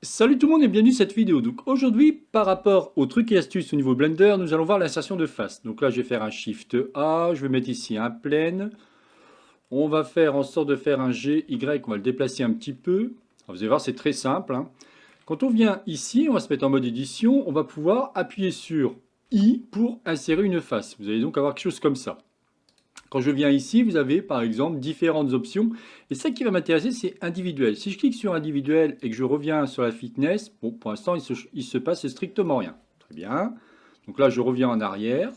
Salut tout le monde et bienvenue à cette vidéo. Donc aujourd'hui, par rapport aux trucs et astuces au niveau Blender, nous allons voir l'insertion de face. Donc là, je vais faire un Shift A, je vais mettre ici un plane. On va faire en sorte de faire un GY, on va le déplacer un petit peu. Alors, vous allez voir, c'est très simple, hein. Quand on vient ici, on va se mettre en mode édition, on va pouvoir appuyer sur I pour insérer une face. Vous allez donc avoir quelque chose comme ça. Quand je viens ici, vous avez par exemple différentes options. Et ça qui va m'intéresser, c'est individuel. Si je clique sur individuel et que je reviens sur la fitness, bon, pour l'instant, il se passe strictement rien. Très bien. Donc là, je reviens en arrière.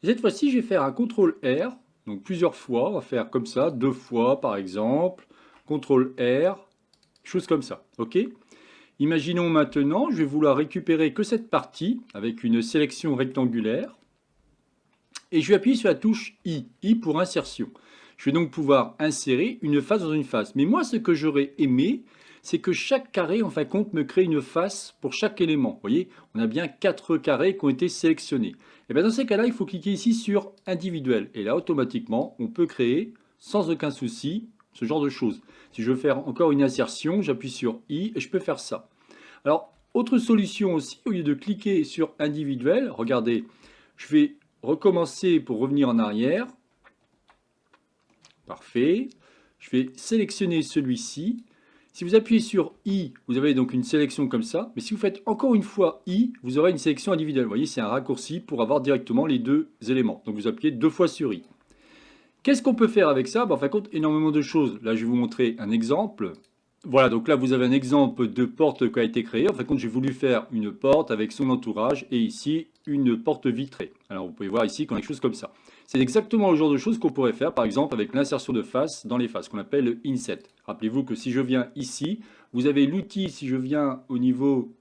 Et cette fois-ci, je vais faire un CTRL R. Donc plusieurs fois, on va faire comme ça, deux fois par exemple. CTRL R, chose comme ça. OK? Imaginons maintenant, je vais vouloir récupérer que cette partie avec une sélection rectangulaire. Et je vais appuyer sur la touche I pour insertion. Je vais donc pouvoir insérer une face dans une face. Mais moi, ce que j'aurais aimé, c'est que chaque carré, en fin de compte, me crée une face pour chaque élément. Vous voyez, on a bien 4 carrés qui ont été sélectionnés. Et bien dans ces cas-là, il faut cliquer ici sur individuel. Et là, automatiquement, on peut créer, sans aucun souci, ce genre de choses. Si je veux faire encore une insertion, j'appuie sur I et je peux faire ça. Alors, autre solution aussi, au lieu de cliquer sur individuel, regardez, je vais recommencer pour revenir en arrière. Parfait. Je vais sélectionner celui-ci. Si vous appuyez sur I, vous avez donc une sélection comme ça. Mais si vous faites encore une fois I, vous aurez une sélection individuelle. Vous voyez, c'est un raccourci pour avoir directement les deux éléments. Donc vous appuyez deux fois sur I. Qu'est-ce qu'on peut faire avec ça? En fin de compte, énormément de choses. Là, je vais vous montrer un exemple. Voilà, donc là, vous avez un exemple de porte qui a été créée. En fin de compte, j'ai voulu faire une porte avec son entourage et ici, une porte vitrée. Alors, vous pouvez voir ici qu'on a quelque chose comme ça. C'est exactement le genre de choses qu'on pourrait faire, par exemple, avec l'insertion de face dans les faces, qu'on appelle le inset. Rappelez-vous que si je viens ici, vous avez l'outil, si je viens au niveau,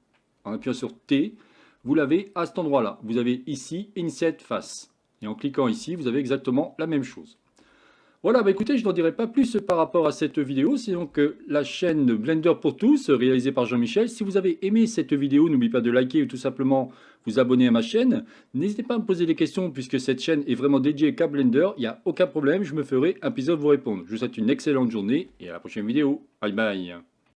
en appuyant sur T, vous l'avez à cet endroit-là. Vous avez ici, inset face. Et en cliquant ici, vous avez exactement la même chose. Voilà, bah écoutez, je n'en dirai pas plus par rapport à cette vidéo. C'est donc la chaîne Blender pour tous, réalisée par Jean-Michel. Si vous avez aimé cette vidéo, n'oubliez pas de liker ou tout simplement vous abonner à ma chaîne. N'hésitez pas à me poser des questions puisque cette chaîne est vraiment dédiée qu'à Blender. Il n'y a aucun problème, je me ferai un épisode vous répondre. Je vous souhaite une excellente journée et à la prochaine vidéo. Bye bye.